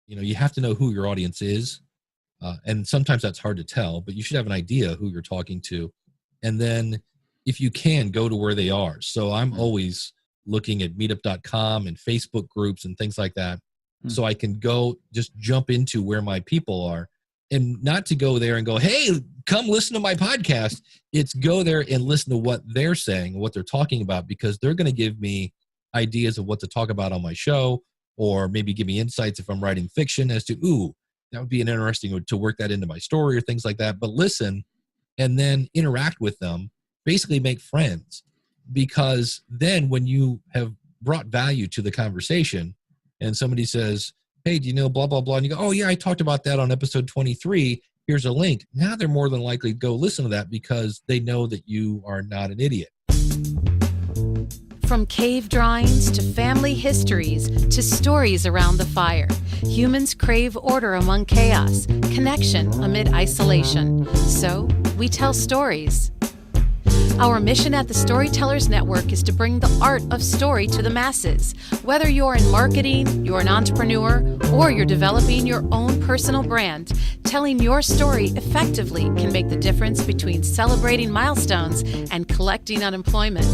you have to know who your audience is. And sometimes that's hard to tell, but you should have an idea who you're talking to. And then if you can, go to where they are. So I'm always looking at meetup.com and Facebook groups and things like that. So I can go just jump into where my people are, and not to go there and go, hey, come listen to my podcast. It's go there and listen to what they're saying, what they're talking about, because they're going to give me ideas of what to talk about on my show, or maybe give me insights if I'm writing fiction as to, ooh, that would be an interesting to work that into my story or things like that. But listen and then interact with them, basically make friends, because then when you have brought value to the conversation and somebody says, hey, do you know blah, blah, blah, and you go, oh, yeah, I talked about that on episode 23. Here's a link. Now they're more than likely to go listen to that because they know that you are not an idiot. From cave drawings to family histories to stories around the fire, humans crave order among chaos, connection amid isolation. So we tell stories. Our mission at the Storytellers Network is to bring the art of story to the masses. Whether you're in marketing, you're an entrepreneur, or you're developing your own personal brand, telling your story effectively can make the difference between celebrating milestones and collecting unemployment.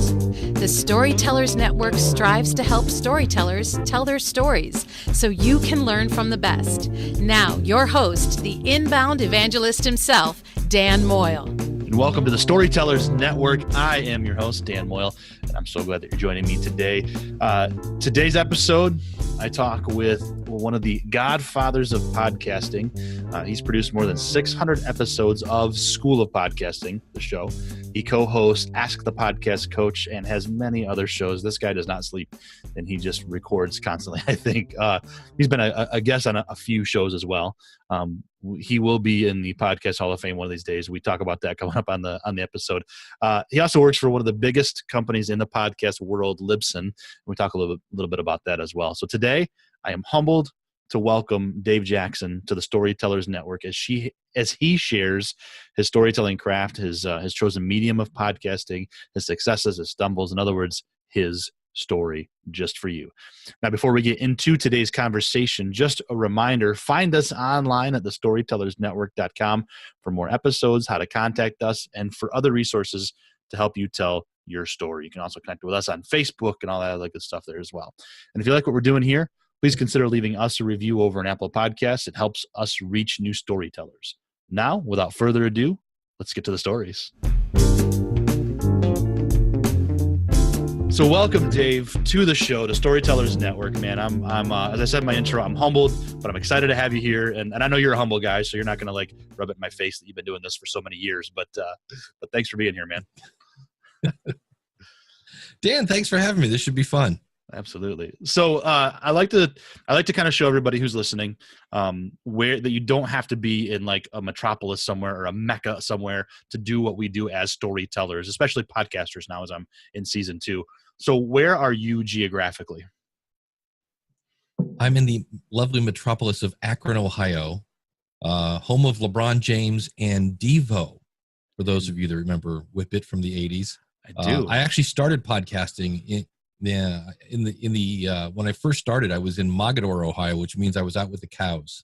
The Storytellers Network strives to help storytellers tell their stories so you can learn from the best. Now, your host, the inbound evangelist himself, Dan Moyle. Welcome to the Storytellers Network. I am your host, Dan Moyle, and I'm so glad that you're joining me today. Today's episode, I talk with one of the godfathers of podcasting. He's produced more than 600 episodes of School of Podcasting, the show. He co-hosts Ask the Podcast Coach and has many other shows. This guy does not sleep, and he just records constantly, I think. He's been a guest on a few shows as well. He will be in the Podcast Hall of Fame one of these days. We talk about that coming up on the episode. He also works for one of the biggest companies in the podcast world, Libsyn. We talk a little bit about that as well. So today, I am humbled to welcome Dave Jackson to the Storytellers Network as he shares his storytelling craft, his chosen medium of podcasting, his successes, his stumbles, in other words, his story just for you. Now, before we get into today's conversation, just a reminder, find us online at thestorytellersnetwork.com for more episodes, how to contact us, and for other resources to help you tell your story. You can also connect with us on Facebook and all that other good stuff there as well. And if you like what we're doing here, please consider leaving us a review over an Apple Podcast. It helps us reach new storytellers. Now, without further ado, let's get to the stories. So welcome, Dave, to the show, the Storytellers Network, man. I'm as I said in my intro, I'm humbled, but I'm excited to have you here. And I know you're a humble guy, so you're not going to rub it in my face that you've been doing this for so many years, but thanks for being here, man. Dan, thanks for having me. This should be fun. Absolutely. So I like to kind of show everybody who's listening where that you don't have to be in like a metropolis somewhere or a mecca somewhere to do what we do as storytellers, especially podcasters now as I'm in season 2. So where are you geographically? I'm in the lovely metropolis of Akron, Ohio, home of LeBron James and Devo, for those of you that remember Whip It from the 80s. I do. I actually started podcasting when I first started, I was in Mogadore, Ohio, which means I was out with the cows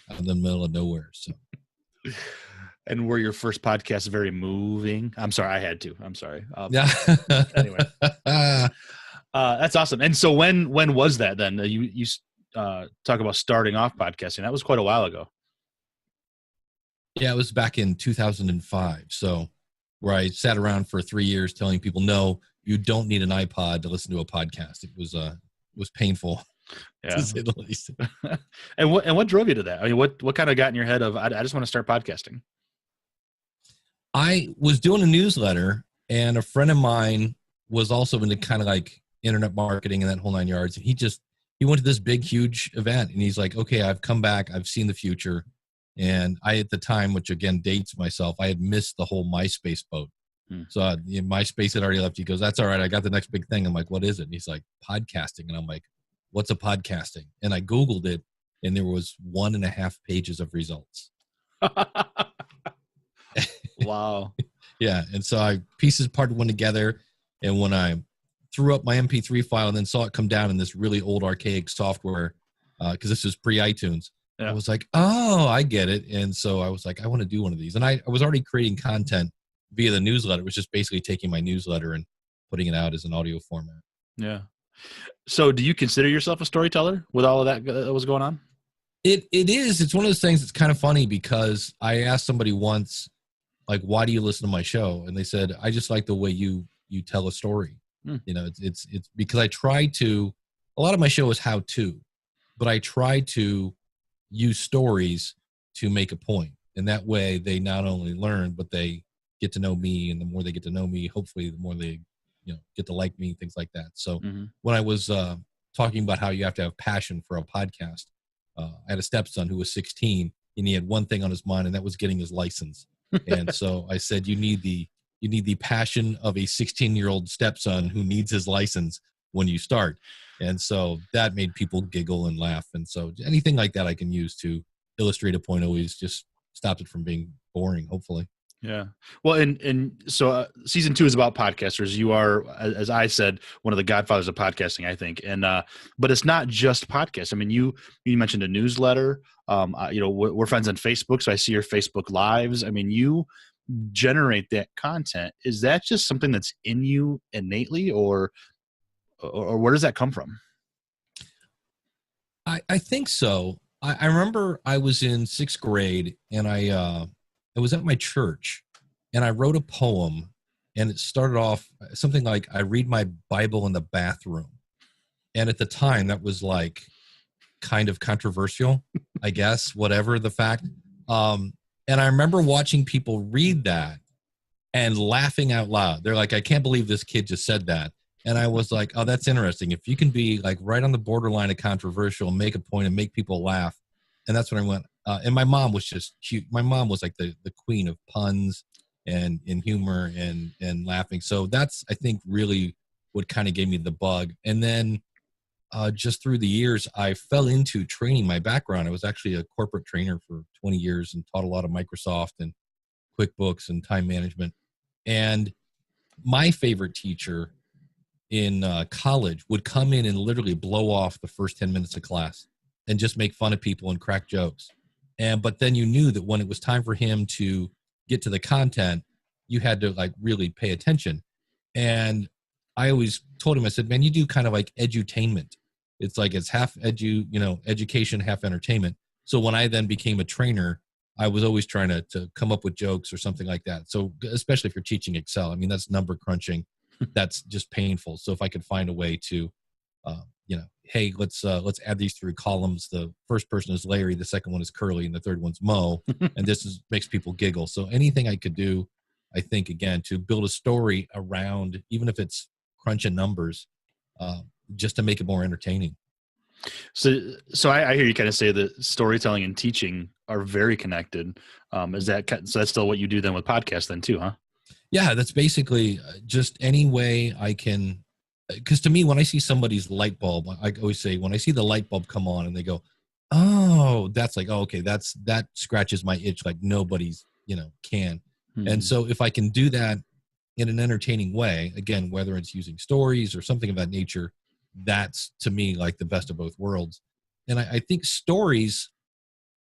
out in the middle of nowhere. So, and were your first podcasts very moving? I'm sorry, I had to. I'm sorry. Yeah. Anyway, that's awesome. And so, when was that then? You talk about starting off podcasting. That was quite a while ago. Yeah, it was back in 2005. So, where I sat around for 3 years telling people, no, you don't need an iPod to listen to a podcast. It was painful, to say the least. And what drove you to that? I mean, what kind of got in your head of I just want to start podcasting? I was doing a newsletter, and a friend of mine was also into kind of like internet marketing and that whole 9 yards. And he went to this big, huge event, and he's like, okay, I've come back. I've seen the future. And I, at the time, which again dates myself, I had missed the whole MySpace boat. So MySpace had already left. He goes, that's all right. I got the next big thing. I'm like, what is it? And he's like, podcasting. And I'm like, what's a podcasting? And I Googled it, and there was 1.5 pages of results. Wow. Yeah. And so I pieces parted one together. And when I threw up my MP3 file and then saw it come down in this really old archaic software, because this is pre-iTunes. Yeah. I was like, oh, I get it. And so I was like, I want to do one of these. And I was already creating content via the newsletter. It was just basically taking my newsletter and putting it out as an audio format. Yeah. So do you consider yourself a storyteller with all of that was going on? It is. It's one of those things that's kind of funny because I asked somebody once, like, why do you listen to my show? And they said, I just like the way you tell a story. You know, it's because I try to, a lot of my show is how to, but I try to use stories to make a point. And that way they not only learn, but they get to know me. And the more they get to know me, hopefully the more they, get to like me, things like that. So when I was talking about how you have to have passion for a podcast, I had a stepson who was 16 and he had one thing on his mind, and that was getting his license. And so I said, you need the passion of a 16-year-old stepson who needs his license when you start. And so that made people giggle and laugh. And so anything like that I can use to illustrate a point always just stops it from being boring, hopefully. Yeah. Well, and so season 2 is about podcasters. You are, as I said, one of the godfathers of podcasting, I think. And, but it's not just podcasts. I mean, you mentioned a newsletter. We're friends on Facebook, so I see your Facebook lives. I mean, you generate that content. Is that just something that's in you innately, or where does that come from? I think so. I remember I was in 6th grade and I was at my church and I wrote a poem, and it started off something like, I read my Bible in the bathroom. And at the time that was like kind of controversial, I guess, whatever the fact. And I remember watching people read that and laughing out loud. They're like, I can't believe this kid just said that. And I was like, oh, that's interesting. If you can be like right on the borderline of controversial and make a point and make people laugh. And that's when I went. And my mom was just cute. My mom was like the queen of puns and humor and laughing. So that's, I think, really what kind of gave me the bug. And then just through the years, I fell into training. My background, I was actually a corporate trainer for 20 years and taught a lot of Microsoft and QuickBooks and time management. And my favorite teacher in college would come in and literally blow off the first 10 minutes of class and just make fun of people and crack jokes. But then you knew that when it was time for him to get to the content, you had to like really pay attention. And I always told him, I said, man, you do kind of like edutainment. It's like it's half education, half entertainment. So when I then became a trainer, I was always trying to come up with jokes or something like that. So especially if you're teaching Excel, I mean, that's number crunching. That's just painful. So if I could find a way to, hey, let's add these 3 columns. The first person is Larry, the second one is Curly, and the third one's Mo. And this makes people giggle. So anything I could do, I think, again, to build a story around, even if it's crunching numbers, just to make it more entertaining. So I hear you kind of say that storytelling and teaching are very connected. So that's still what you do then with podcasts then too, huh? Yeah, that's basically just any way I can. Because to me, when I see somebody's light bulb, I always say, when I see the light bulb come on and they go, oh, that's like, oh, okay, that scratches my itch like nobody's, can. Mm-hmm. And so if I can do that in an entertaining way, again, whether it's using stories or something of that nature, that's to me like the best of both worlds. And I think stories,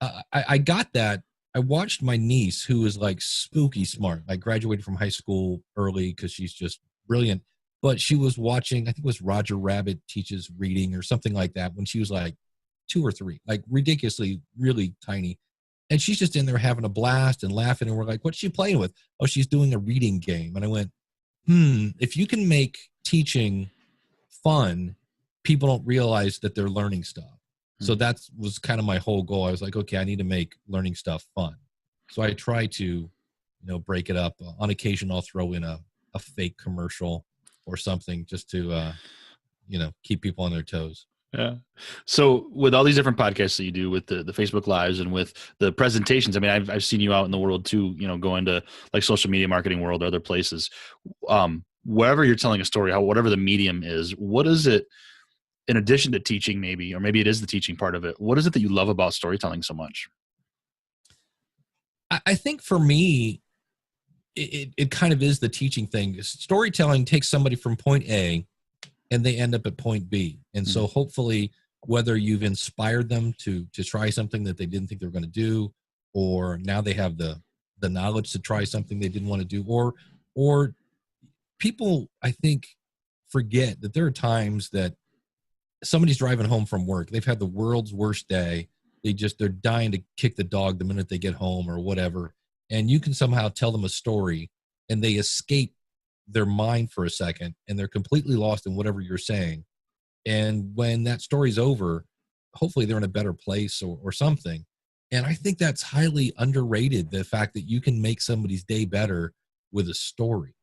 I got that. I watched my niece, who is like spooky smart. I graduated from high school early because she's just brilliant. But she was watching, I think it was Roger Rabbit Teaches Reading or something like that when she was like 2 or 3, like ridiculously, really tiny. And she's just in there having a blast and laughing. And we're like, what's she playing with? Oh, she's doing a reading game. And I went, if you can make teaching fun, people don't realize that they're learning stuff. Mm-hmm. So that was kind of my whole goal. I was like, okay, I need to make learning stuff fun. So I try to, break it up. On occasion, I'll throw in a fake commercial or something just to, keep people on their toes. Yeah. So with all these different podcasts that you do with the Facebook Lives and with the presentations, I mean, I've seen you out in the world too, going to like social media marketing world or other places. Wherever you're telling a story, whatever the medium is, what is it, in addition to teaching maybe, or maybe it is the teaching part of it, what is it that you love about storytelling so much? I think for me, it kind of is the teaching thing. Storytelling takes somebody from point A and they end up at point B. And so hopefully whether you've inspired them to try something that they didn't think they were going to do, or now they have the knowledge to try something they didn't want to do, or people, I think, forget that there are times that somebody's driving home from work. They've had the world's worst day. They're dying to kick the dog the minute they get home or whatever. And you can somehow tell them a story and they escape their mind for a second and they're completely lost in whatever you're saying. And when that story's over, hopefully they're in a better place or something. And I think that's highly underrated, the fact that you can make somebody's day better with a story.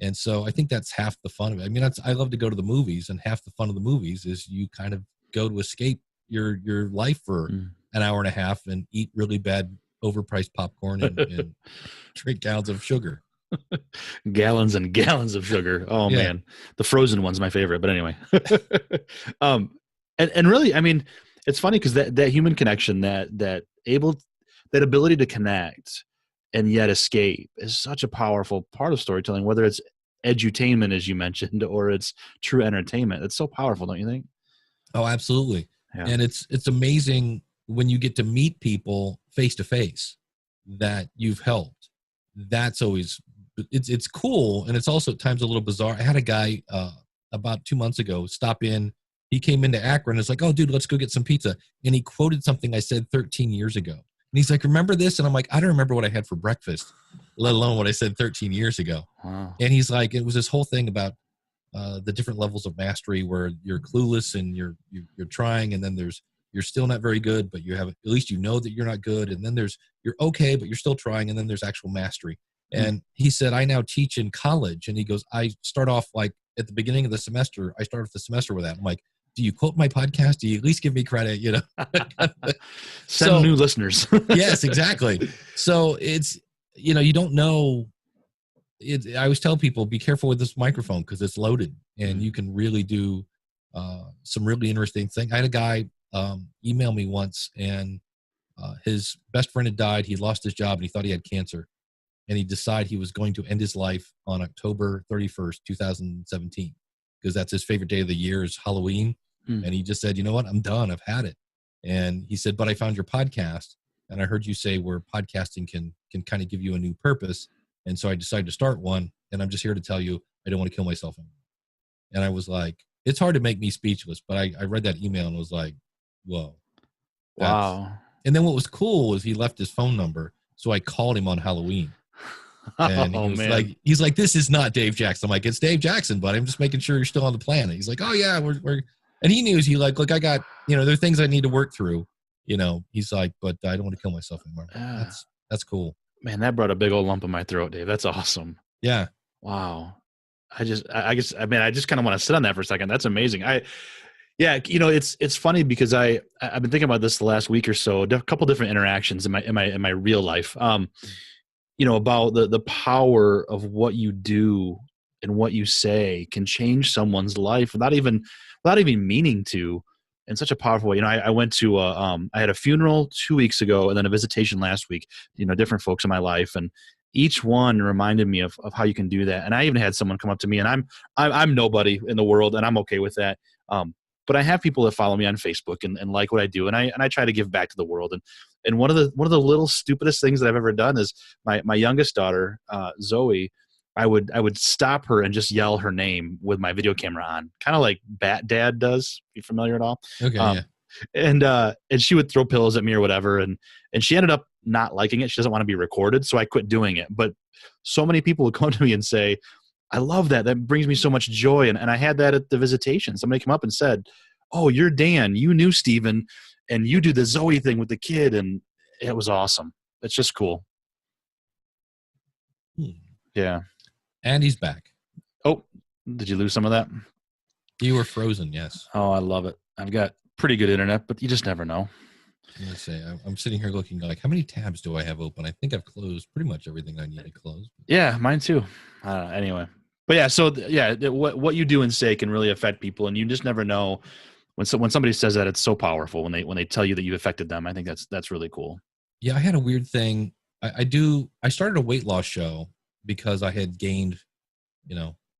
And so I think that's half the fun of it. I mean, I love to go to the movies, and half the fun of the movies is you kind of go to escape your life for an hour and a half and eat really bad overpriced popcorn and drink gallons of sugar. Gallons and gallons of sugar. Oh yeah. Man, the frozen one's my favorite. But anyway, and really, I mean, it's funny because that human connection, that ability to connect and yet escape is such a powerful part of storytelling, whether it's edutainment, as you mentioned, or it's true entertainment. It's so powerful, don't you think? Oh, absolutely. Yeah. And it's amazing when you get to meet people face to face that you've helped. That's always, it's cool. And it's also at times a little bizarre. I had a guy about 2 months ago stop in. He came into Akron and it's like, oh, dude, let's go get some pizza. And he quoted something I said 13 years ago. And he's like, remember this? And I'm like, I don't remember what I had for breakfast, let alone what I said 13 years ago. Wow. And he's like, it was this whole thing about the different levels of mastery where you're clueless and you're trying. And then you're still not very good, but you have, at least you know that you're not good. And then you're okay, but you're still trying. And then there's actual mastery. And he said, I now teach in college. And he goes, I start off like at the beginning of the semester, I start off the semester with that. I'm like, do you quote my podcast? Do you at least give me credit? You know, send new listeners. Yes, exactly. So it's, you don't know. I always tell people, be careful with this microphone because it's loaded and you can really do some really interesting things. I had a guy email me once and his best friend had died. He lost his job and he thought he had cancer. And he decided he was going to end his life on October 31st, 2017. Because that's his favorite day of the year is Halloween. And he just said, you know what? I'm done. I've had it. And he said, but I found your podcast and I heard you say where podcasting can kind of give you a new purpose. And so I decided to start one. And I'm just here to tell you, I don't want to kill myself anymore. And I was like, it's hard to make me speechless, but I read that email and was like, whoa. Wow. And then what was cool was he left his phone number. So I called him on Halloween. And he's like, this is not Dave Jackson. I'm like, it's Dave Jackson, but I'm just making sure you're still on the planet. He's like, oh yeah, we're, and he knew, he like, look, I got, there are things I need to work through, he's like, but I don't want to kill myself anymore. That's cool. Man, that brought a big old lump in my throat, Dave. That's awesome. Yeah. Wow. I just kind of want to sit on that for a second. That's amazing. It's funny because I've been thinking about this the last week or so, a couple different interactions in my real life. About the power of what you do and what you say can change someone's life without even meaning to, in such a powerful way. I went to I had a funeral 2 weeks ago and then a visitation last week, different folks in my life, and each one reminded me of how you can do that. And I even had someone come up to me, and I'm nobody in the world, and I'm okay with that. But I have people that follow me on Facebook and like what I do, and I try to give back to the world. And one of the little stupidest things that I've ever done is my youngest daughter, Zoe, I would stop her and just yell her name with my video camera on, kind of like Bat Dad does. You familiar at all? Okay. Yeah. And she would throw pillows at me or whatever, and she ended up not liking it. She doesn't want to be recorded, so I quit doing it. But so many people would come to me and say, I love that. That brings me so much joy. And I had that at the visitation. Somebody came up and said, oh, you're Dan. You knew Steven, and you do the Zoe thing with the kid. And it was awesome. It's just cool. Yeah. And he's back. Oh, did you lose some of that? You were frozen, yes. Oh, I love it. I've got pretty good internet, but you just never know. Let's say I'm sitting here looking like, how many tabs do I have open? I think I've closed pretty much everything I need to close. Yeah, mine too. Anyway. But yeah, so what you do and say can really affect people, and you just never know when somebody says that. It's so powerful when they tell you that you affected them. I think that's really cool. Yeah, I had a weird thing. I started a weight loss show because I had gained,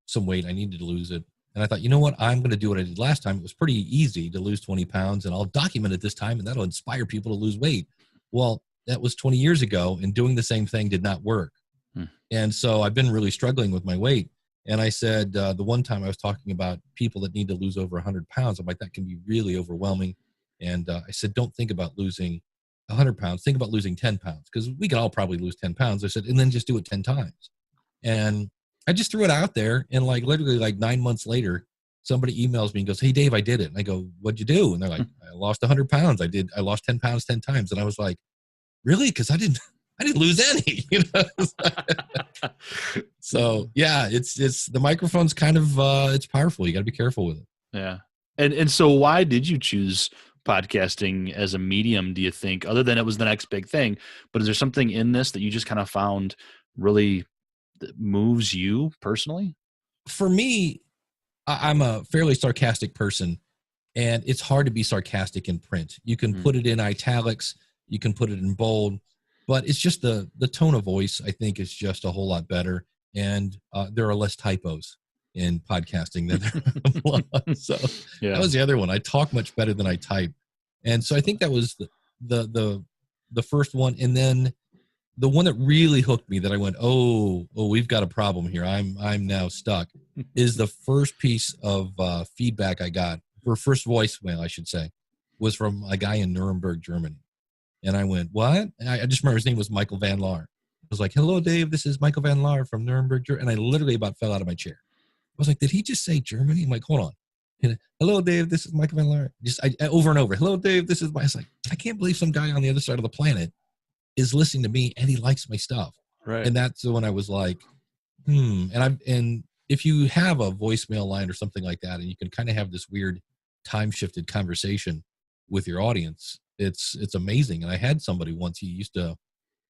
some weight. I needed to lose it. And I thought, you know what? I'm going to do what I did last time. It was pretty easy to lose 20 pounds, and I'll document it this time, and that'll inspire people to lose weight. Well, that was 20 years ago, and doing the same thing did not work. And so I've been really struggling with my weight. And I said, the one time I was talking about people that need to lose over 100 pounds, I'm like, that can be really overwhelming. And I said, don't think about losing 100 pounds. Think about losing 10 pounds, because we can all probably lose 10 pounds. I said, and then just do it 10 times. And I just threw it out there, and like literally like 9 months later, somebody emails me and goes, hey, Dave, I did it. And I go, what'd you do? And they're like, I lost 100 pounds. I lost 10 pounds 10 times. And I was like, really? Because I didn't lose any, you know? So yeah, it's the microphone's kind of, it's powerful. You got to be careful with it. Yeah. And so why did you choose podcasting as a medium, do you think, other than it was the next big thing? But is there something in this that you just kind of found really that moves you personally? For me, I'm a fairly sarcastic person, and it's hard to be sarcastic in print. You can put it in italics, you can put it in bold, but it's just the tone of voice, I think, is just a whole lot better. And there are less typos in podcasting than there are. So that was the other one. I talk much better than I type. And so I think that was the first one. And then the one that really hooked me, that I went, oh, we've got a problem here, I'm now stuck, is the first piece of feedback I got, or first voicemail, I should say, was from a guy in Nuremberg, Germany. And I went, what? And I just remember his name was Michael Van Laar. I was like, hello, Dave, this is Michael Van Laar from Nuremberg, Germany. And I literally about fell out of my chair. I was like, did he just say Germany? I'm like, hold on. And, hello, Dave, this is Michael Van Laar. I over and over. Hello, Dave, this is my. I was like, I can't believe some guy on the other side of the planet is listening to me and he likes my stuff. Right. And that's when I was like, And if you have a voicemail line or something like that, and you can kind of have this weird time-shifted conversation with your audience, it's amazing. And I had somebody once, he used to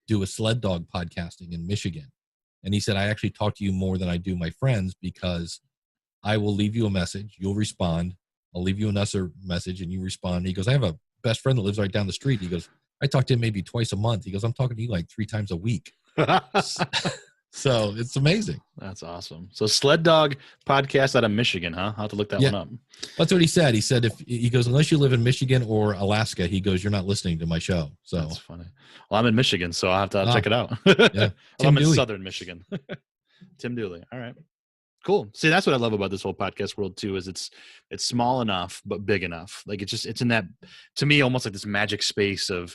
do a sled dog podcasting in Michigan. And he said, I actually talk to you more than I do my friends, because I will leave you a message, you'll respond. I'll leave you another message and you respond. He goes, I have a best friend that lives right down the street. He goes, I talk to him maybe twice a month. He goes, I'm talking to you like 3 times a week. So it's amazing. That's awesome. So Sled Dog Podcast out of Michigan, huh? I'll have to look that one up. That's what he said. He said, he goes, unless you live in Michigan or Alaska, he goes, you're not listening to my show. So that's funny. Well, I'm in Michigan, so I'll have to check it out. Yeah. Well, I'm in southern Michigan. Tim Dooley. All right. Cool. See, that's what I love about this whole podcast world too, is it's small enough, but big enough. Like it's in that, to me, almost like this magic space of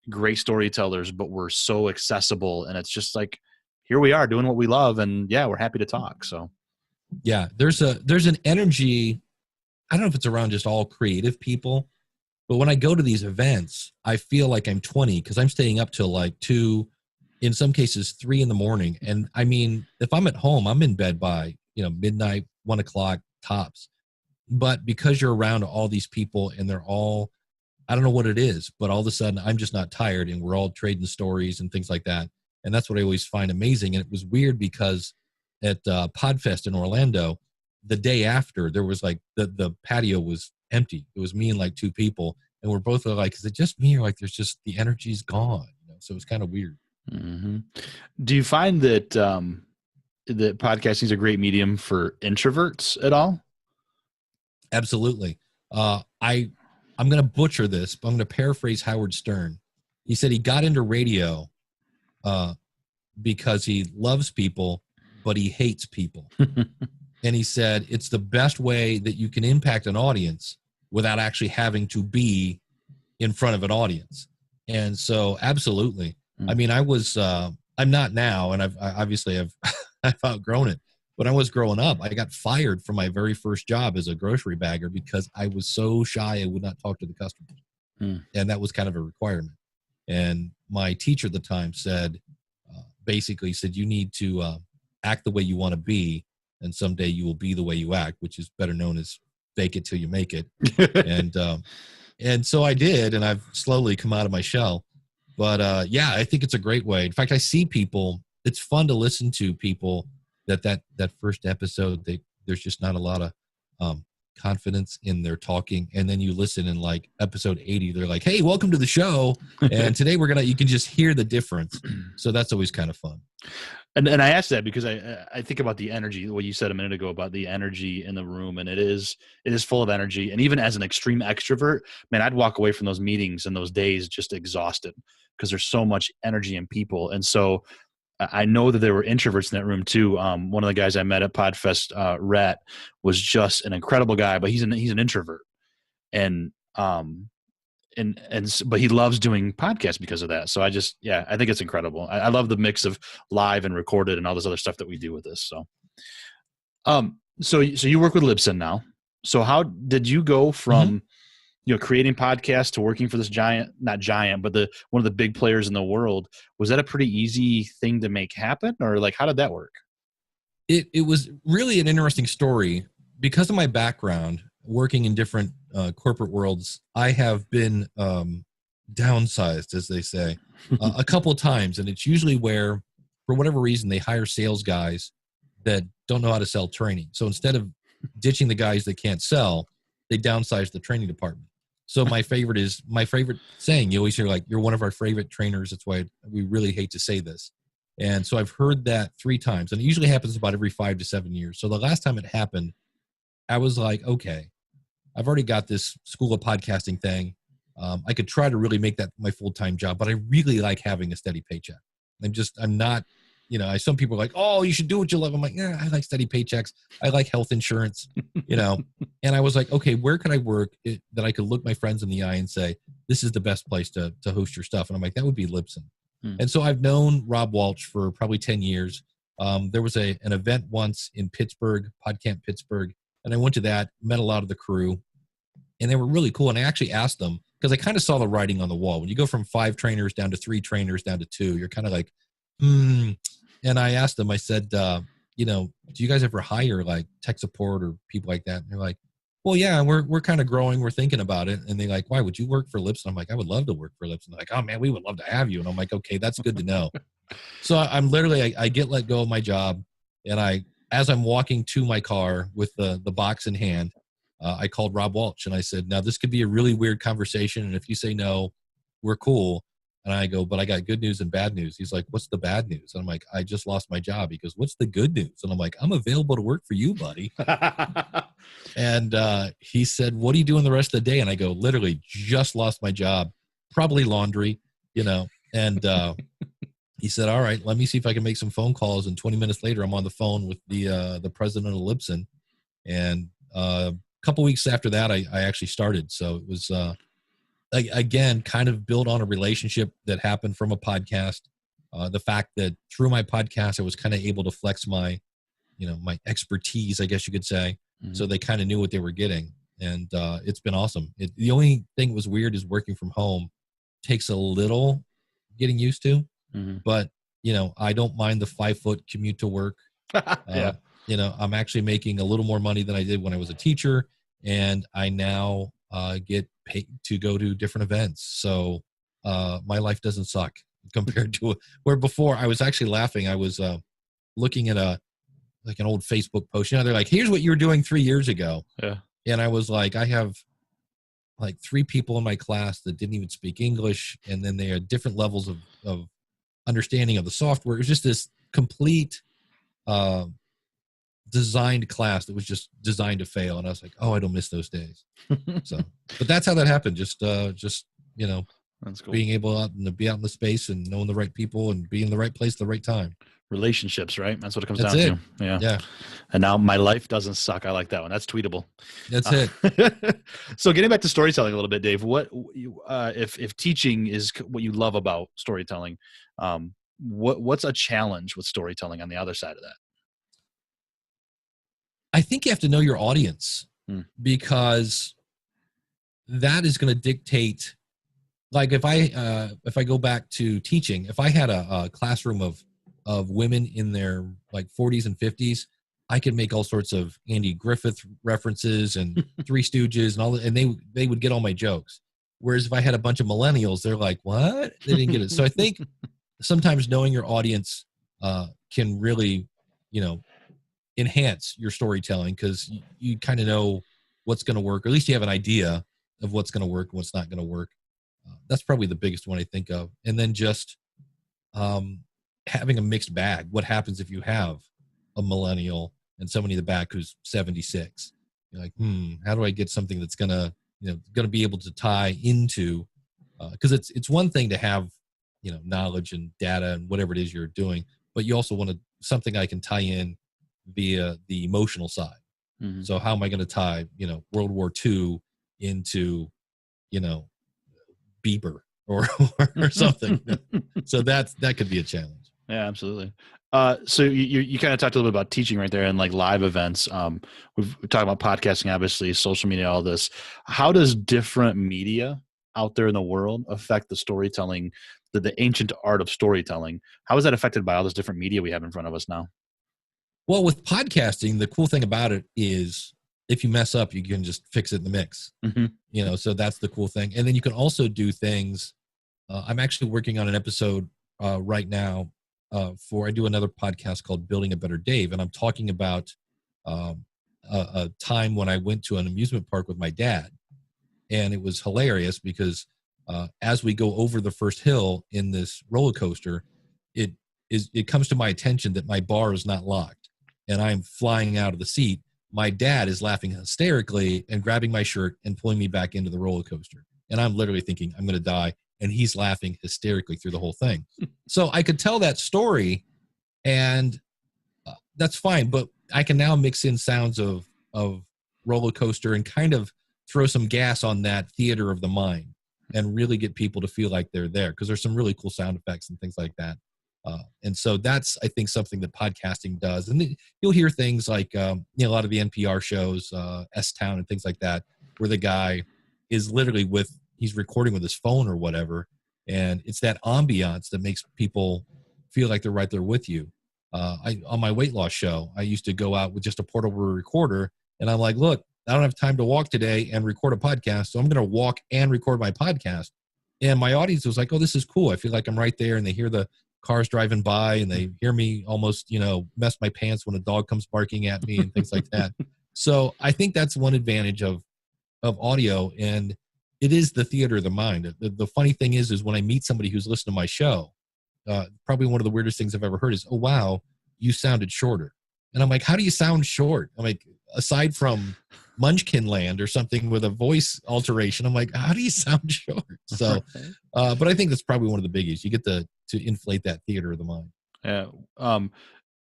great storytellers, but we're so accessible, and it's just like, here we are doing what we love, and yeah, we're happy to talk. So yeah, there's an energy. I don't know if it's around just all creative people, but when I go to these events, I feel like I'm 20, because I'm staying up till like 2, in some cases 3 in the morning. And I mean, if I'm at home, I'm in bed by, midnight, 1 o'clock tops. But because you're around all these people and they're all, I don't know what it is, but all of a sudden I'm just not tired, and we're all trading stories and things like that. And that's what I always find amazing. And it was weird because at Podfest in Orlando, the day after, there was like the patio was empty. It was me and like 2 people. And we're both like, is it just me, or like there's just the energy's gone? So it's kind of weird. Mm-hmm. Do you find that that podcasting is a great medium for introverts at all? Absolutely. I'm going to butcher this, but I'm going to paraphrase Howard Stern. He said he got into radio because he loves people, but he hates people. And he said, it's the best way that you can impact an audience without actually having to be in front of an audience. And so absolutely. I mean, I'm not now, and I've outgrown it, but I was growing up. I got fired from my very first job as a grocery bagger because I was so shy I would not talk to the customers. And that was kind of a requirement. And my teacher at the time said, basically said, you need to act the way you want to be, and someday you will be the way you act, which is better known as fake it till you make it. And so I did, and I've slowly come out of my shell. But yeah, I think it's a great way. In fact, I see people, it's fun to listen to people that first episode, there's just not a lot of confidence in their talking. And then you listen in like episode 80, they're like, hey, welcome to the show. And today you can just hear the difference. So that's always kind of fun. And I asked that because I think about the energy, what you said a minute ago about the energy in the room, and it is full of energy. And even as an extreme extrovert, man, I'd walk away from those meetings and those days just exhausted because there's so much energy in people. And so I know that there were introverts in that room too. One of the guys I met at Podfest, Rhett, was just an incredible guy, but he's an introvert, and but he loves doing podcasts because of that. So I think it's incredible. I love the mix of live and recorded and all this other stuff that we do with this. So, so you work with Libsyn now. So how did you go from, creating podcasts to working for this not giant, but one of the big players in the world? Was that a pretty easy thing to make happen, or like, how did that work? It was really an interesting story because of my background working in different corporate worlds. I have been downsized, as they say, a couple of times, and it's usually where, for whatever reason, they hire sales guys that don't know how to sell training. So instead of ditching the guys that can't sell, they downsize the training department. So my favorite saying, you always hear, like, you're one of our favorite trainers. That's why we really hate to say this. And so I've heard that 3 times, and it usually happens about every 5 to 7 years. So the last time it happened, I was like, okay, I've already got this school of podcasting thing. I could try to really make that my full-time job, but I really like having a steady paycheck. I'm not, some people are like, oh, you should do what you love. I'm like, yeah, I like steady paychecks. I like health insurance, and I was like, okay, where can I work that I could look my friends in the eye and say, this is the best place to host your stuff? And I'm like, that would be Libsyn. And so I've known Rob Walsh for probably 10 years. There was an event once in Pittsburgh, PodCamp Pittsburgh, and I went to that, met a lot of the crew, and they were really cool. And I actually asked them, because I kind of saw the writing on the wall. When you go from 5 trainers down to 3 trainers down to 2, you're kind of like, And I asked them, I said, do you guys ever hire like tech support or people like that? And they're like, well, yeah, we're kind of growing. We're thinking about it. And they're like, why would you work for Libsyn? I'm like, I would love to work for Libsyn. They're like, oh man, we would love to have you. And I'm like, okay, that's good to know. So I'm literally, I get let go of my job. And as I'm walking to my car with the box in hand, I called Rob Walsh and I said, now this could be a really weird conversation. And if you say no, we're cool. And I go, but I got good news and bad news. He's like, what's the bad news? And I'm like, I just lost my job. He goes, what's the good news? And I'm like, I'm available to work for you, buddy. And he said, what are you doing the rest of the day? And I go, literally just lost my job, probably laundry, and he said, all right, let me see if I can make some phone calls. And 20 minutes later, I'm on the phone with the president of Libsyn. And a couple weeks after that, I actually started. So it was, again, kind of built on a relationship that happened from a podcast. The fact that through my podcast, I was kind of able to flex my expertise, I guess you could say. Mm-hmm. So they kind of knew what they were getting. And it's been awesome. The only thing that was weird is working from home takes a little getting used to. Mm-hmm. But, I don't mind the 5-foot commute to work. Yeah. I'm actually making a little more money than I did when I was a teacher. And I now get paid to go to different events. So my life doesn't suck compared to where before. I was actually laughing. I was looking at an old Facebook post. They're like, here's what you were doing 3 years ago. Yeah. And I was like, I have like 3 people in my class that didn't even speak English. And then they had different levels of understanding of the software. It was just this complete designed class that was just designed to fail. And I was like, oh, I don't miss those days. So, but that's how that happened. Just that's cool. Being able to be out in the space and knowing the right people and being in the right place at the right time. Relationships, right? That's what it comes down to. Yeah. And now my life doesn't suck. I like that one. That's tweetable. That's it. So getting back to storytelling a little bit, Dave, what if teaching is what you love about storytelling, what's a challenge with storytelling on the other side of that? I think you have to know your audience because that is going to dictate. Like if I go back to teaching, if I had a classroom of women in their like 40s and 50s, I could make all sorts of Andy Griffith references and Three Stooges and all that, and they would get all my jokes. Whereas if I had a bunch of millennials, they're like, what? They didn't get it. So I think sometimes knowing your audience can really, enhance your storytelling because you kind of know what's going to work, or at least you have an idea of what's going to work and what's not going to work. That's probably the biggest one I think of. And then just having a mixed bag. What happens if you have a millennial and somebody in the back who's 76? You're like, how do I get something that's gonna be able to tie into, because it's one thing to have, knowledge and data and whatever it is you're doing, but you also want something I can tie in via the emotional side. Mm-hmm. So how am I going to tie, World War II into, Bieber or something? So that could be a challenge. Yeah, absolutely. So you kind of talked a little bit about teaching right there and like live events. We've talked about podcasting, obviously, social media, all this. How does different media out there in the world affect the storytelling, the ancient art of storytelling? How is that affected by all this different media we have in front of us now? Well, with podcasting, the cool thing about it is if you mess up, you can just fix it in the mix. Mm-hmm. So that's the cool thing. And then you can also do things. I'm actually working on an episode right now I do another podcast called Building a Better Dave, and I'm talking about a time when I went to an amusement park with my dad, and it was hilarious because as we go over the first hill in this roller coaster, it comes to my attention that my bar is not locked, and I'm flying out of the seat. My dad is laughing hysterically and grabbing my shirt and pulling me back into the roller coaster, and I'm literally thinking I'm going to die. And he's laughing hysterically through the whole thing. So I could tell that story, and that's fine. But I can now mix in sounds of roller coaster and kind of throw some gas on that theater of the mind and really get people to feel like they're there, because there's some really cool sound effects and things like that. And so that's, I think, something that podcasting does. And you'll hear things like, a lot of the NPR shows, S-Town and things like that, where the guy is literally he's recording with his phone or whatever, and it's that ambiance that makes people feel like they're right there with you. On my weight loss show, I used to go out with just a portable recorder, and I'm like, look, I don't have time to walk today and record a podcast, so I'm going to walk and record my podcast. And my audience was like, oh, this is cool. I feel like I'm right there, and they hear the cars driving by, and they hear me almost, mess my pants when a dog comes barking at me and things like that. So I think that's one advantage of audio, and it is the theater of the mind. The funny thing is when I meet somebody who's listened to my show, probably one of the weirdest things I've ever heard is, oh, wow, you sounded shorter. And I'm like, how do you sound short? I'm like, aside from Munchkin Land or something with a voice alteration, I'm like, how do you sound short? So, but I think that's probably one of the biggies. You get to inflate that theater of the mind. Yeah.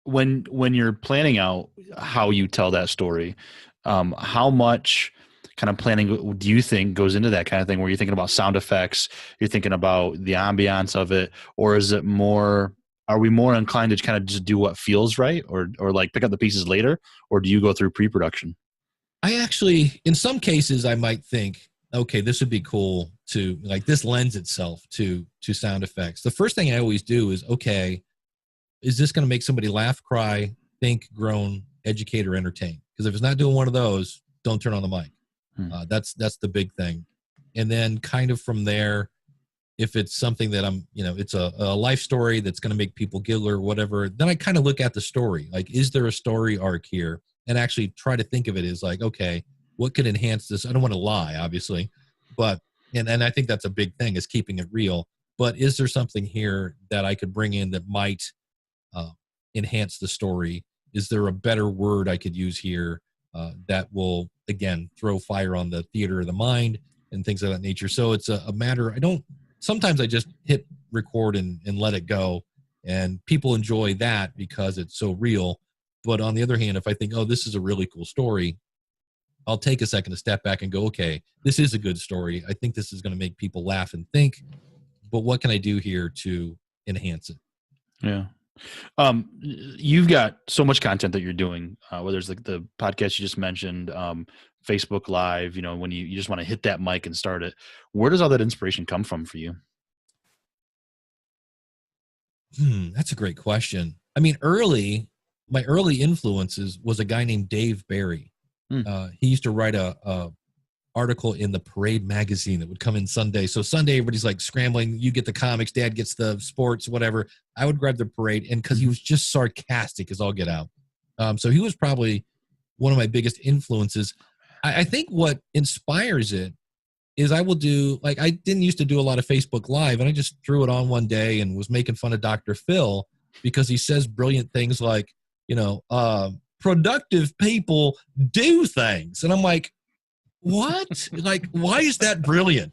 When you're planning out how you tell that story, how much kind of planning do you think goes into that kind of thing, where you're thinking about sound effects, you're thinking about the ambiance of it, or is it more, are we more inclined to kind of just do what feels right, or like pick up the pieces later, or do you go through pre-production? I actually, in some cases, I might think, okay, this would be cool to, like, this lends itself to sound effects. The first thing I always do is, okay, is this going to make somebody laugh, cry, think, groan, educate, or entertain? Because if it's not doing one of those, don't turn on the mic. That's the big thing. And then kind of from there, if it's something that it's a life story that's going to make people giggle or whatever, then I kind of look at the story. Like, is there a story arc here? And actually try to think of it as like, okay, what could enhance this? I don't want to lie, obviously, but, and I think that's a big thing, is keeping it real. But is there something here that I could bring in that might enhance the story? Is there a better word I could use here that will, again, throw fire on the theater of the mind and things of that nature? So it's a matter, sometimes I just hit record and let it go, and people enjoy that because it's so real. But on the other hand, if I think, oh, this is a really cool story, I'll take a second to step back and go, okay, this is a good story. I think this is going to make people laugh and think, but what can I do here to enhance it? Yeah. You've got so much content that you're doing, whether it's like the podcast you just mentioned, Facebook Live, when you just want to hit that mic and start it. Where does all that inspiration come from for you? That's a great question. I mean, my early influences was a guy named Dave Barry. He used to write a article in the Parade magazine that would come in Sunday. So Sunday, everybody's like scrambling. You get the comics, Dad gets the sports, whatever. I would grab the Parade, and because he was just sarcastic as all get out. So he was probably one of my biggest influences. I think what inspires it is I will do, like, I didn't used to do a lot of Facebook Live, and I just threw it on one day and was making fun of Dr. Phil. because he says brilliant things like, productive people do things. And I'm like, what? Like, why is that brilliant?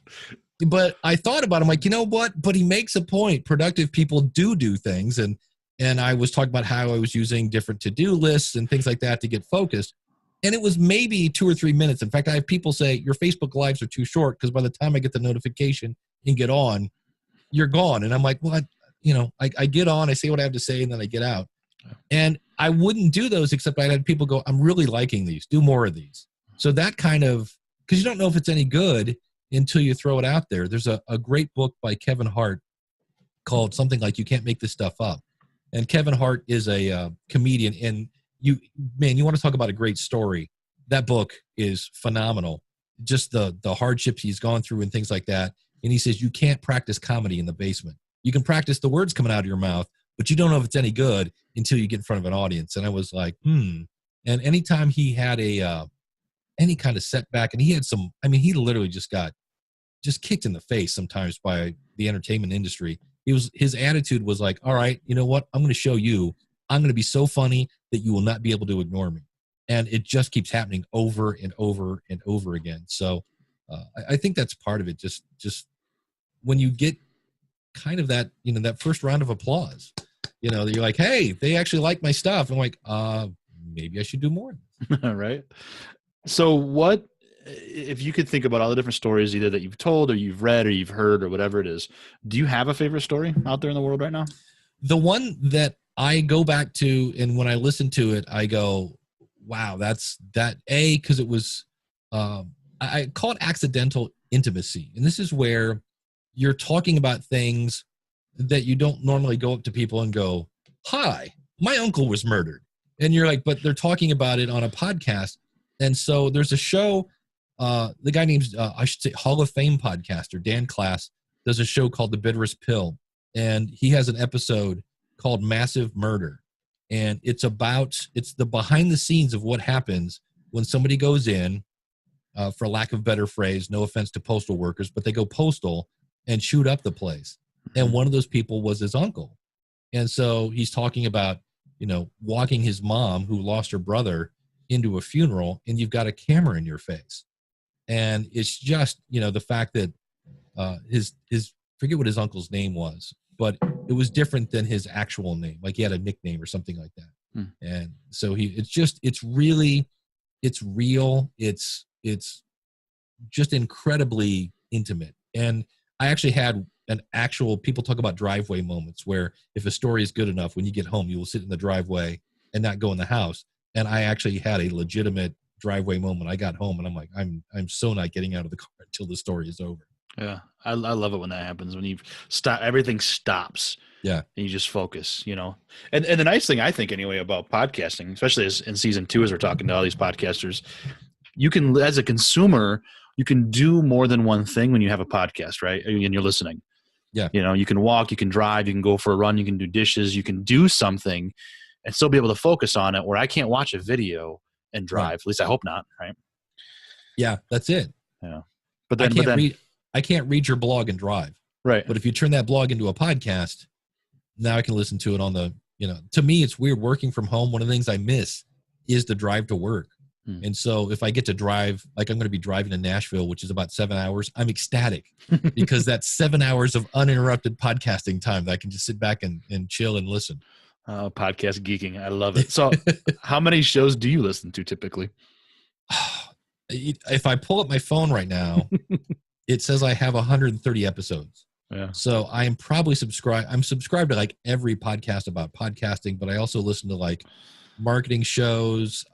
But I thought about it. I'm like, you know what? But he makes a point. Productive people do things. And I was talking about how I was using different to-do lists and things like that to get focused. And it was maybe 2 or 3 minutes. In fact, I have people say, your Facebook Lives are too short because by the time I get the notification and get on, you're gone. And I'm like, well, I get on, I say what I have to say, and then I get out. And I wouldn't do those except I had people go, I'm really liking these. Do more of these. So that kind of, because you don't know if it's any good until you throw it out there. There's a great book by Kevin Hart called something like You Can't Make This Stuff Up. And Kevin Hart is a comedian. And you want to talk about a great story. That book is phenomenal. Just the hardships he's gone through and things like that. And he says, you can't practice comedy in the basement. You can practice the words coming out of your mouth, but you don't know if it's any good until you get in front of an audience. And I was like, And anytime he had any kind of setback, and he had he literally just got kicked in the face sometimes by the entertainment industry. His attitude was like, all right, you know what? I'm going to show you. I'm going to be so funny that you will not be able to ignore me. And it just keeps happening over and over and over again. So I think that's part of it. Just when you get kind of that, that first round of applause, you're like, hey, they actually like my stuff. I'm like, maybe I should do more. Right. So what, if you could think about all the different stories either that you've told or you've read or you've heard or whatever it is, do you have a favorite story out there in the world right now? The one that I go back to, and when I listen to it, I go, wow, because it was, I call it accidental intimacy. And this is where you're talking about things that you don't normally go up to people and go, hi, my uncle was murdered. And you're like, but they're talking about it on a podcast. And so there's a show, the guy named, Hall of Fame podcaster, Dan Class, does a show called The Bitterest Pill. And he has an episode called Massive Murder. And it's the behind the scenes of what happens when somebody goes in, for lack of a better phrase, no offense to postal workers, but they go postal and shoot up the place. And one of those people was his uncle. And so he's talking about, walking his mom who lost her brother into a funeral, and you've got a camera in your face. And it's just, the fact that his forget what his uncle's name was, but it was different than his actual name. Like he had a nickname or something like that. And so it's real. It's just incredibly intimate. And I actually had people talk about driveway moments where if a story is good enough, when you get home, you will sit in the driveway and not go in the house. And I actually had a legitimate driveway moment. I got home and I'm like, I'm so not getting out of the car until the story is over. Yeah. I love it when that happens, when you stop, everything stops. Yeah. And you just focus, and the nice thing I think anyway about podcasting, especially in season 2, as we're talking to all these podcasters, you can, as a consumer, you can do more than one thing when you have a podcast, right? And you're listening. Yeah. You can walk, you can drive, you can go for a run, you can do dishes, you can do something and still be able to focus on it, where I can't watch a video and drive. Right. At least I hope not. Right. Yeah, that's it. Yeah. But then I can't read your blog and drive. Right. But if you turn that blog into a podcast, now I can listen to it on the, to me, it's weird working from home. One of the things I miss is the drive to work. And so if I get to drive, like I'm going to be driving to Nashville, which is about 7 hours, I'm ecstatic because that's 7 hours of uninterrupted podcasting time that I can just sit back and chill and listen. Podcast geeking. I love it. So how many shows do you listen to typically? If I pull up my phone right now, it says I have 130 episodes. Yeah. So I am probably subscribed. I'm subscribed to like every podcast about podcasting, but I also listen to like marketing shows.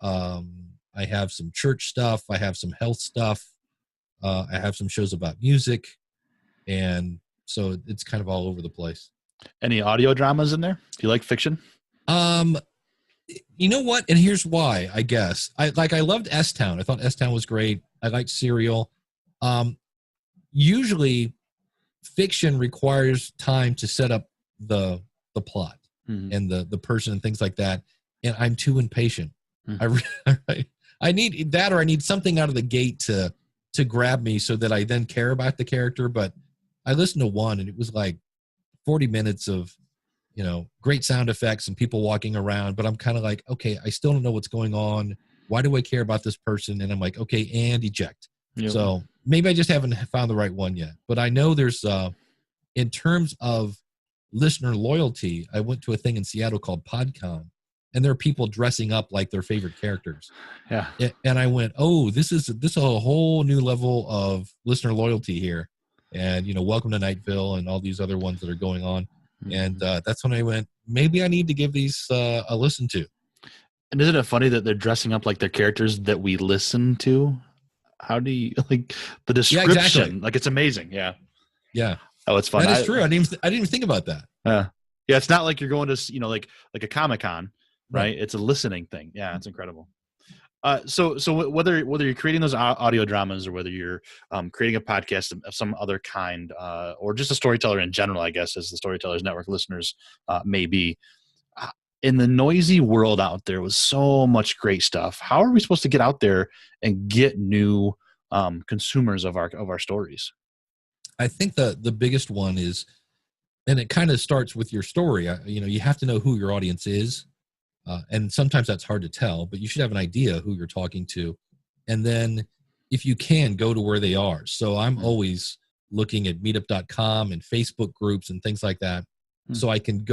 I have some church stuff. I have some health stuff. I have some shows about music. And so it's kind of all over the place. Any audio dramas in there? Do you like fiction? You know what? And here's why, I guess. I loved S-Town. I thought S-Town was great. I liked Serial. Usually fiction requires time to set up the plot and the person and things like that. And I'm too impatient. I need that, or I need something out of the gate to grab me so that I then care about the character. But I listened to one and it was like 40 minutes of great sound effects and people walking around, but I'm kind of like, okay, I still don't know what's going on. Why do I care about this person? And I'm like, okay, and eject. Yep. So maybe I just haven't found the right one yet, but I know there's, in terms of listener loyalty, I went to a thing in Seattle called PodCon, and there are people dressing up like their favorite characters. Yeah. And I went, oh, this is a whole new level of listener loyalty here. And, Welcome to Nightville and all these other ones that are going on. And that's when I went, maybe I need to give these a listen to. And isn't it funny that they're dressing up like their characters that we listen to? How do you like the description? Yeah, exactly. Like, it's amazing. Yeah. Yeah. Oh, it's fun. That is true. I didn't even think about that. Yeah. It's not like you're going to, like a Comic-Con, right? It's a listening thing. Yeah. It's incredible. So whether you're creating those audio dramas or whether you're creating a podcast of some other kind, or just a storyteller in general, I guess, as the Storytellers Network listeners may be, in the noisy world out there with so much great stuff, how are we supposed to get out there and get new consumers of our stories? I think the biggest one is, and it kind of starts with your story. You have to know who your audience is. And sometimes that's hard to tell, but you should have an idea who you're talking to. And then if you can, go to where they are. So I'm always looking at meetup.com and Facebook groups and things like that. So I can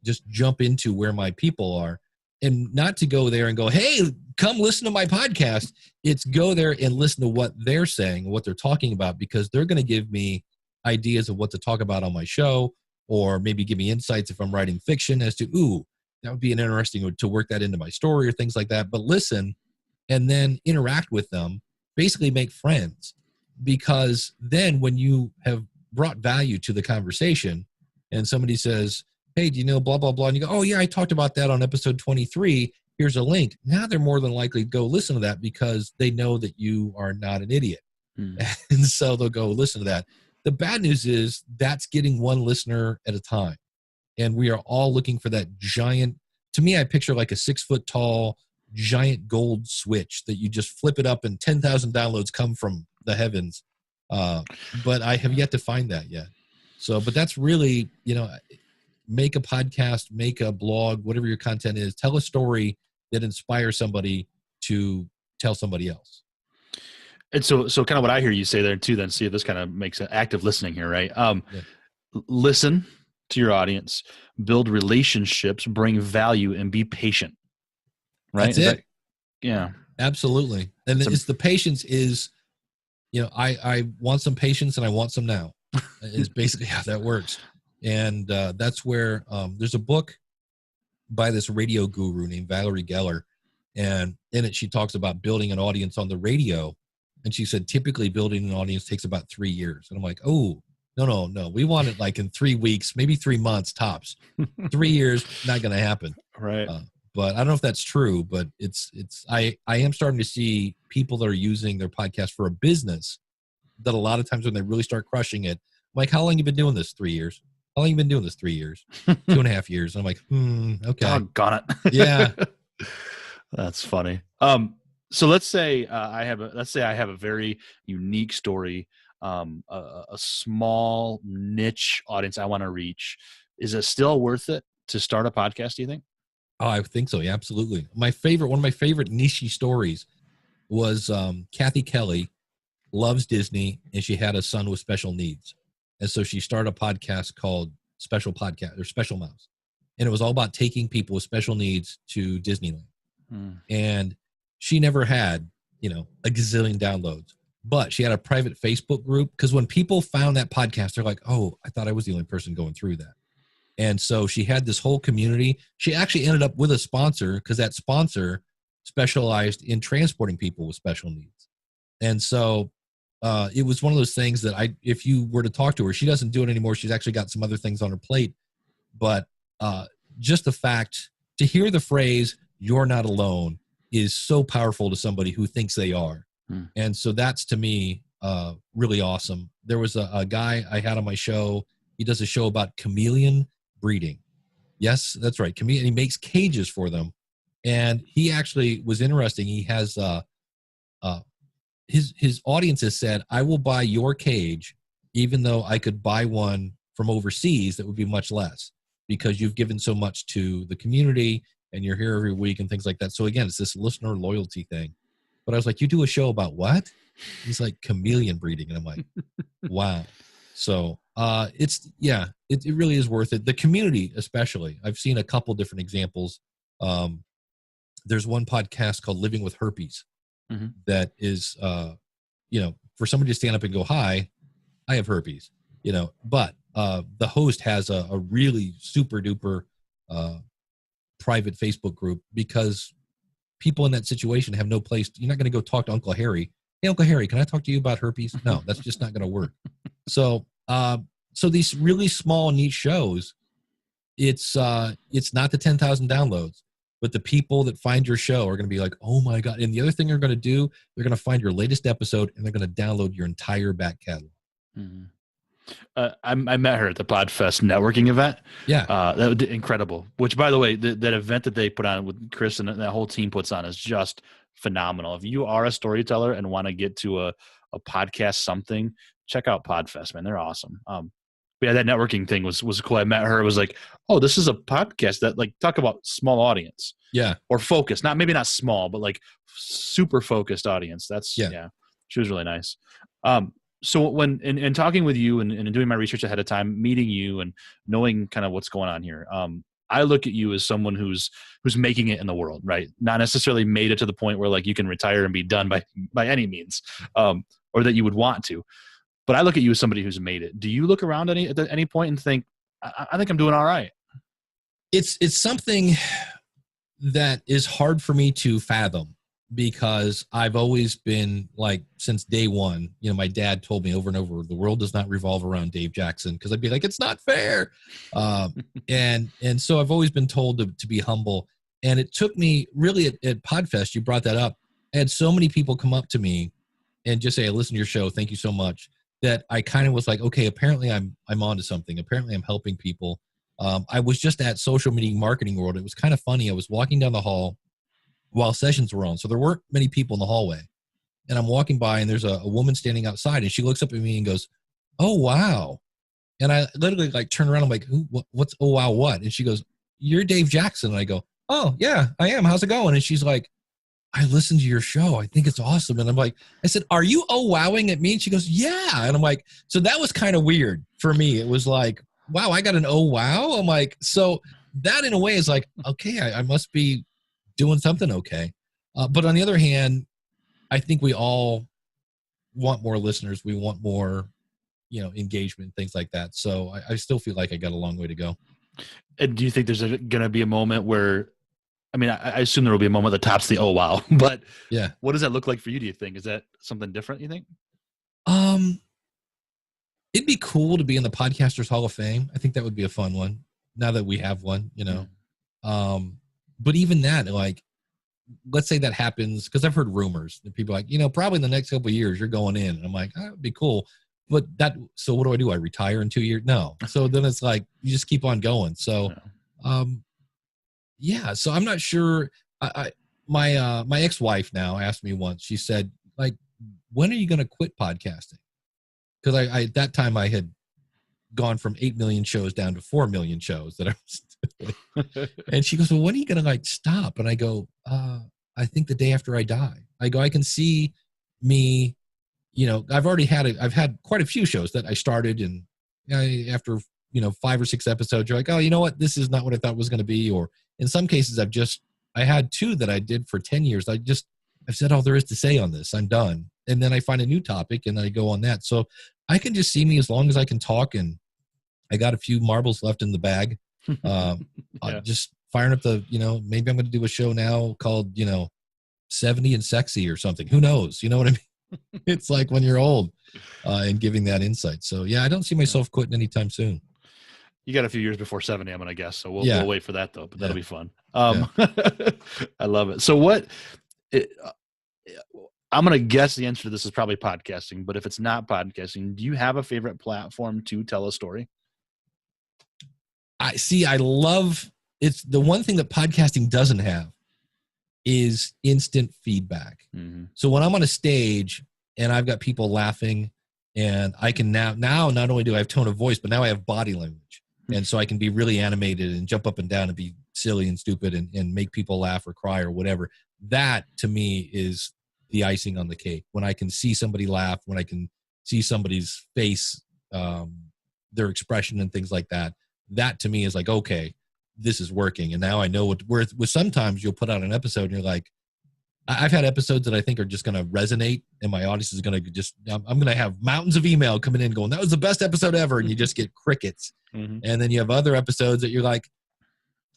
just jump into where my people are, and not to go there and go, hey, come listen to my podcast. It's go there and listen to what they're saying, what they're talking about, because they're going to give me ideas of what to talk about on my show, or maybe give me insights if I'm writing fiction as to, ooh, that would be an interesting to work that into my story or things like that. But listen and then interact with them, basically make friends, because then when you have brought value to the conversation and somebody says, hey, do you know blah, blah, blah? And you go, oh yeah, I talked about that on episode 23. Here's a link. Now they're more than likely to go listen to that because they know that you are not an idiot. And so they'll go listen to that. The bad news is that's getting one listener at a time. And we are all looking for that giant, to me, I picture like a 6 foot tall, giant gold switch that you just flip it up and 10,000 downloads come from the heavens. But I have yet to find that yet. So, but that's really, make a podcast, make a blog, whatever your content is, tell a story that inspires somebody to tell somebody else. And so kind of what I hear you say there too, then see if this kind of makes an active listening here, right? Listen to your audience, build relationships, bring value, and be patient. Right? That's it. Yeah, absolutely. And it's the patience is, I want some patience and I want some now. Is basically how that works. And that's where there's a book by this radio guru named Valerie Geller. And in it, she talks about building an audience on the radio. And she said, typically building an audience takes about 3 years. And I'm like, oh, no. We want it like in 3 weeks, maybe 3 months tops. 3 years, not going to happen. Right. But I don't know if that's true, but I am starting to see people that are using their podcast for a business that a lot of times when they really start crushing it, I'm like, how long have you been doing this? 3 years. How long have you been doing this? 3 years, 2.5 years. And I'm like, okay. Doggone it. Yeah. That's funny. So let's say I have a very unique story, a small niche audience I want to reach. Is it still worth it to start a podcast, do you think? Oh, I think so. Yeah, absolutely. One of my favorite niche stories was Kathy Kelly loves Disney, and she had a son with special needs. And so she started a podcast called Special Podcast or Special Mouse. And it was all about taking people with special needs to Disneyland. And she never had, a gazillion downloads, but she had a private Facebook group, because when people found that podcast, they're like, oh, I thought I was the only person going through that. And so she had this whole community. She actually ended up with a sponsor, because that sponsor specialized in transporting people with special needs. And so it was one of those things that if you were to talk to her, she doesn't do it anymore. She's actually got some other things on her plate. But just the fact to hear the phrase, you're not alone, is so powerful to somebody who thinks they are. And so that's, to me, really awesome. There was a guy I had on my show. He does a show about chameleon breeding. Yes, that's right. Chameleon. He makes cages for them. And he actually was interesting. He has his audience has said, I will buy your cage, even though I could buy one from overseas that would be much less. because you've given so much to the community and you're here every week and things like that. So again, it's this listener loyalty thing. But I was like, you do a show about what? He's like, chameleon breeding. And I'm like, wow. So it really is worth it. The community, especially, I've seen a couple different examples. There's one podcast called Living with Herpes that is, for somebody to stand up and go, hi, I have herpes, but the host has a really super duper private Facebook group, because people in that situation have no place. You're not going to go talk to Uncle Harry. Hey, Uncle Harry, can I talk to you about herpes? No, that's just not going to work. So these really small niche shows, it's not the 10,000 downloads, but the people that find your show are going to be like, oh my God. And the other thing they're going to do, they're going to find your latest episode and they're going to download your entire back catalog. Mm-hmm. I met her at the Podfest networking event. Yeah. That was incredible. Which, by the way, that event that they put on with Chris and that whole team puts on is just phenomenal. If you are a storyteller and want to get to a podcast something, check out Podfest, man. They're awesome. But yeah, that networking thing was cool. I met her. It was like, oh, this is a podcast that, like, talk about small audience. Yeah. Or focus. Maybe not small, but like super focused audience. That's yeah. She was really nice. So when in talking with you and doing my research ahead of time, meeting you and knowing kind of what's going on here, I look at you as someone who's making it in the world, right? Not necessarily made it to the point where, like, you can retire and be done by any means, or that you would want to. But I look at you as somebody who's made it. Do you look around at any point and think, I think I'm doing all right? It's something that is hard for me to fathom, because I've always been, like, since day one, my dad told me over and over, the world does not revolve around Dave Jackson, because I'd be like, it's not fair. And so I've always been told to be humble. And it took me really at Podfest, you brought that up. I had so many people come up to me and just say, I listen to your show. Thank you so much. That I kind of was like, okay, apparently I'm onto something. Apparently I'm helping people. I was just at Social Media Marketing World. It was kind of funny. I was walking down the hall while sessions were on. So there weren't many people in the hallway. And I'm walking by and there's a woman standing outside, and she looks up at me and goes, oh, wow. And I literally, like, turn around. I'm like, what's, oh, wow, what? And she goes, you're Dave Jackson. And I go, oh, yeah, I am. How's it going? And she's like, I listened to your show. I think it's awesome. And I'm like, I said, are you wowing at me? And she goes, yeah. And I'm like, so that was kind of weird for me. It was like, wow, I got an oh, wow. I'm like, so that in a way is like, okay, I must be doing something okay. But on the other hand, I think we all want more listeners. We want more, engagement, things like that. So I still feel like I got a long way to go. And do you think there's going to be a moment where, I assume there will be a moment that tops the oh, wow, but yeah, what does that look like for you? Do you think, is that something different, you think? It'd be cool to be in the Podcasters Hall of Fame. I think that would be a fun one now that we have one, But even that, like, let's say that happens, because I've heard rumors that people are like, probably in the next couple of years you're going in. And I'm like, that would be cool. But so what do? I retire in 2 years? No. So then it's like, you just keep on going. So, yeah. So I'm not sure. My ex-wife now asked me once, she said, like, when are you going to quit podcasting? Because I at that time I had gone from 8 million shows down to 4 million shows that I was doing. And she goes, well, when are you going to, like, stop? And I go, I think the day after I die. I go, I can see me, I've had quite a few shows that I started, and after, 5 or 6 episodes, you're like, oh, you know what? This is not what I thought it was going to be. Or in some cases, I had 2 that I did for 10 years. I've said all there is to say on this. I'm done. And then I find a new topic and I go on that. So I can just see me, as long as I can talk and I got a few marbles left in the bag. Just firing up maybe I'm going to do a show now called, 70 and Sexy or something. Who knows? You know what I mean? It's like when you're old and giving that insight. So yeah, I don't see myself quitting anytime soon. You got a few years before 70, I'm going to guess. So we'll wait for that though, but that'll be fun. I love it. So I'm going to guess the answer to this is probably podcasting, but if it's not podcasting, do you have a favorite platform to tell a story? I love, it's the one thing that podcasting doesn't have is instant feedback. Mm-hmm. So when I'm on a stage and I've got people laughing, and I can now not only do I have tone of voice, but now I have body language. And so I can be really animated and jump up and down and be silly and stupid and make people laugh or cry or whatever. That to me is the icing on the cake. When I can see somebody laugh, when I can see somebody's face, their expression and things like that, that to me is like, okay, this is working. And now I know where sometimes you'll put out an episode and you're like, I've had episodes that I think are just going to resonate and my audience is going to just, I'm going to have mountains of email coming in going, that was the best episode ever. And you just get crickets. Mm-hmm. And then you have other episodes that you're like,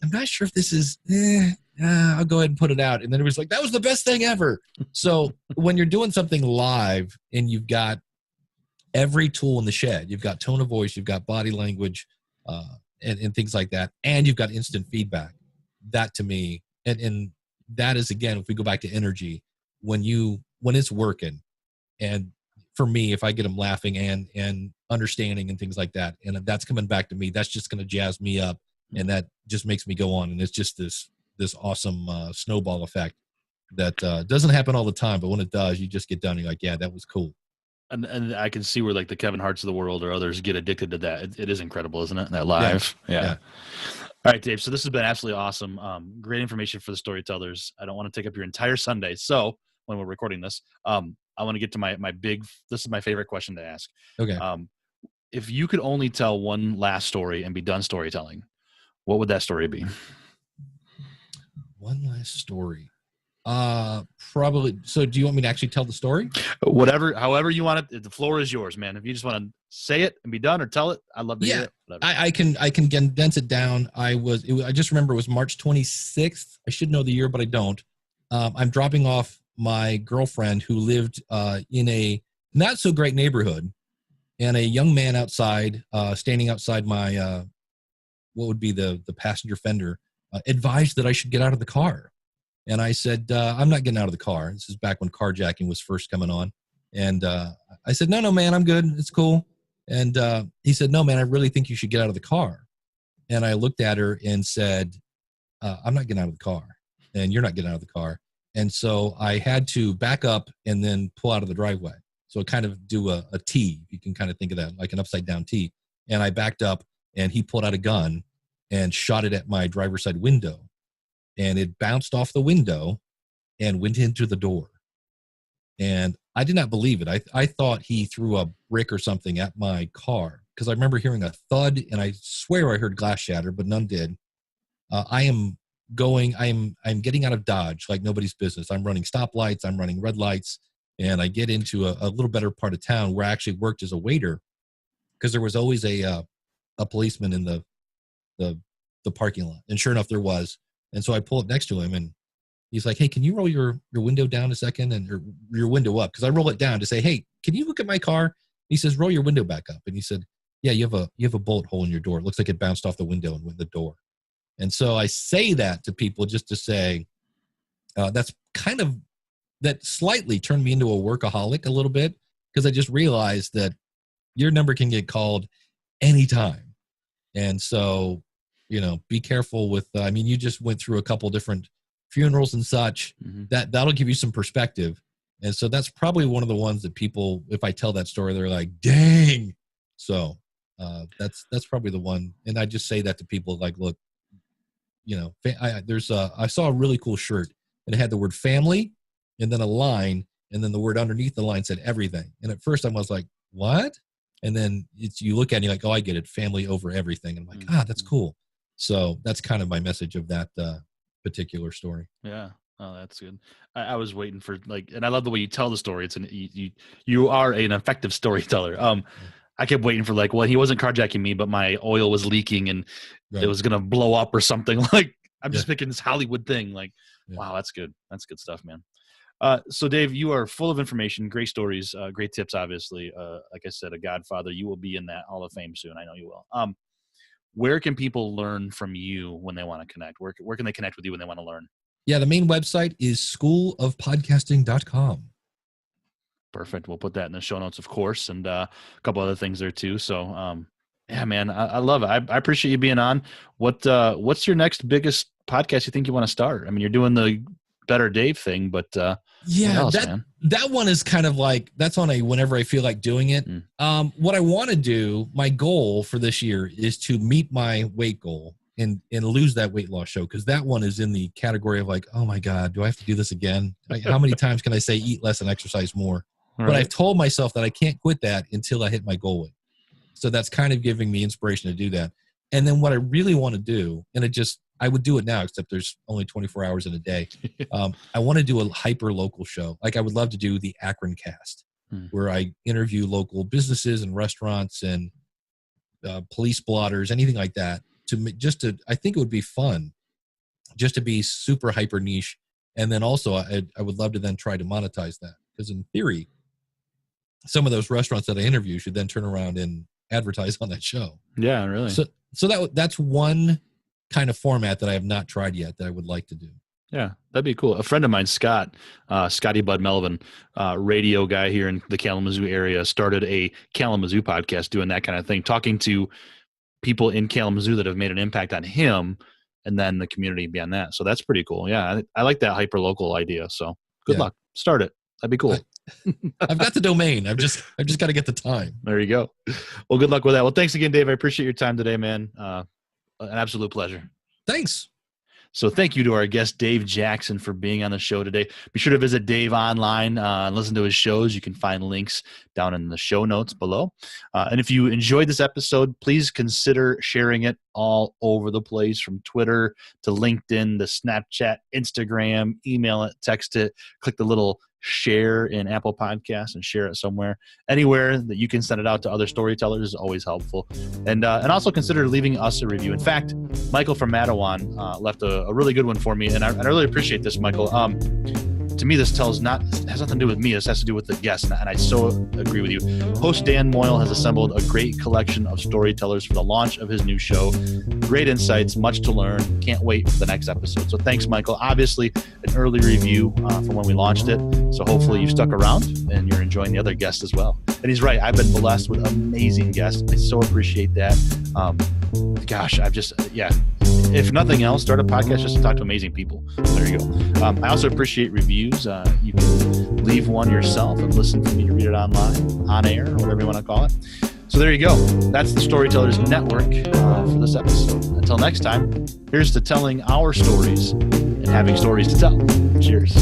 I'm not sure if this is, I'll go ahead and put it out. And then it was like, that was the best thing ever. So when you're doing something live and you've got every tool in the shed, you've got tone of voice, you've got body language, and things like that, and you've got instant feedback, that to me, and that is, again, if we go back to energy, when it's working, and for me, if I get them laughing and understanding and things like that, and if that's coming back to me, that's just going to jazz me up, and that just makes me go on, and it's just this awesome snowball effect that doesn't happen all the time, but when it does, you just get done, and you're like, yeah, that was cool. And I can see where like the Kevin Harts of the world or others get addicted to that. It is incredible, isn't it? That live. Yeah. All right, Dave. So this has been absolutely awesome. Great information for the storytellers. I don't want to take up your entire Sunday. So when we're recording this, I want to get to my big, this is my favorite question to ask. Okay. If you could only tell one last story and be done storytelling, what would that story be? One last story. Probably. So do you want me to actually tell the story? However you want it. The floor is yours, man. If you just want to say it and be done or tell it, I'd love to hear it. I can condense it down. I just remember it was March 26th. I should know the year, but I don't. I'm dropping off my girlfriend who lived in a not so great neighborhood, and a young man outside, standing outside my what would be the passenger fender, advised that I should get out of the car. And I said, I'm not getting out of the car. This is back when carjacking was first coming on. And I said, no, man, I'm good. It's cool. And he said, no, man, I really think you should get out of the car. And I looked at her and said, I'm not getting out of the car. And you're not getting out of the car. And so I had to back up and then pull out of the driveway. So kind of do a T. You can kind of think of that like an upside down T. And I backed up and he pulled out a gun and shot it at my driver's side window. And it bounced off the window and went into the door. And I did not believe it. I thought he threw a brick or something at my car because I remember hearing a thud, and I swear I heard glass shatter, but none did. I'm getting out of Dodge like nobody's business. I'm running stoplights, I'm running red lights, and I get into a little better part of town where I actually worked as a waiter because there was always a policeman in the parking lot. And sure enough, there was. And so I pull up next to him, and he's like, hey, can you roll your window down a second, and your window up? Because I roll it down to say, hey, can you look at my car? He says, roll your window back up. And he said, yeah, you have a bullet hole in your door. It looks like it bounced off the window and went in the door. And so I say that to people just to say, that slightly turned me into a workaholic a little bit, because I just realized that your number can get called anytime. And so, be careful with, you just went through a couple different funerals and such. Mm-hmm. That'll give you some perspective. And so that's probably one of the ones that people, if I tell that story, they're like, dang. So that's probably the one. And I just say that to people like, look, I saw a really cool shirt, and it had the word family and then a line, and then the word underneath the line said everything. And at first I was like, what? And then you look at it and you're like, oh, I get it. Family over everything. And I'm like, that's cool. So that's kind of my message of that particular story. Yeah. Oh, that's good. I was waiting for and I love the way you tell the story. It's you are an effective storyteller. I kept waiting for he wasn't carjacking me, but my oil was leaking and it was going to blow up or something. I'm just picking this Hollywood thing. Wow, that's good. That's good stuff, man. So Dave, you are full of information, great stories, great tips, obviously. Like I said, a godfather, you will be in that Hall of Fame soon. I know you will. Where can people learn from you when they want to connect? Where can they connect with you when they want to learn? Yeah, the main website is schoolofpodcasting.com. Perfect. We'll put that in the show notes, of course, and a couple other things there too. So, yeah, man, I love it. I appreciate you being on. What's your next biggest podcast you think you want to start? You're doing the better Dave thing, but yeah, what else, man? That one is kind of like, that's on a whenever I feel like doing it. What I want to do, my goal for this year is to meet my weight goal and lose that weight loss show. Cause that one is in the category of like, oh my God, do I have to do this again? Like, how many times can I say eat less and exercise more? Right. But I've told myself that I can't quit that until I hit my goal weight. So that's kind of giving me inspiration to do that. And then what I really want to do, and I would do it now, except there's only 24 hours in a day. I want to do a hyper local show. Like I would love to do the Akron cast, where I interview local businesses and restaurants and police blotters, anything like that. I think it would be fun just to be super hyper niche. And then also I would love to then try to monetize that, because in theory, some of those restaurants that I interview should then turn around and advertise on that show. Yeah, really. So that's one kind of format that I have not tried yet that I would like to do. Yeah, that'd be cool. A friend of mine, Scotty Bud Melvin, radio guy here in the Kalamazoo area, started a Kalamazoo podcast doing that kind of thing, talking to people in Kalamazoo that have made an impact on him and then the community beyond that. So that's pretty cool. Yeah, I like that hyper local idea. So good luck. Start it. That'd be cool. I've got the domain. I've just got to get the time. There you go. Well, good luck with that. Well, thanks again, Dave. I appreciate your time today, man. An absolute pleasure. Thanks. So thank you to our guest, Dave Jackson, for being on the show today. Be sure to visit Dave online and listen to his shows. You can find links down in the show notes below. And if you enjoyed this episode, please consider sharing it all over the place, from Twitter to LinkedIn to Snapchat, Instagram, email it, text it, click the little share in Apple Podcasts and share it somewhere. Anywhere that you can send it out to other storytellers is always helpful. And also consider leaving us a review. In fact, Michael from Mattawan left a really good one for me, and I really appreciate this, Michael. To me, this has nothing to do with me. This has to do with the guest, and I so agree with you. Host Dan Moyle has assembled a great collection of storytellers for the launch of his new show. Great insights, much to learn. Can't wait for the next episode. So thanks, Michael. Obviously, an early review from when we launched it, so hopefully you stuck around and you're enjoying the other guests as well. And he's right. I've been blessed with amazing guests. I so appreciate that. If nothing else, start a podcast just to talk to amazing people. There you go. I also appreciate reviews. You can leave one yourself and listen for me to read it online, on air, or whatever you want to call it. So there you go. That's the Storytellers Network for this episode. Until next time, here's to telling our stories and having stories to tell. Cheers.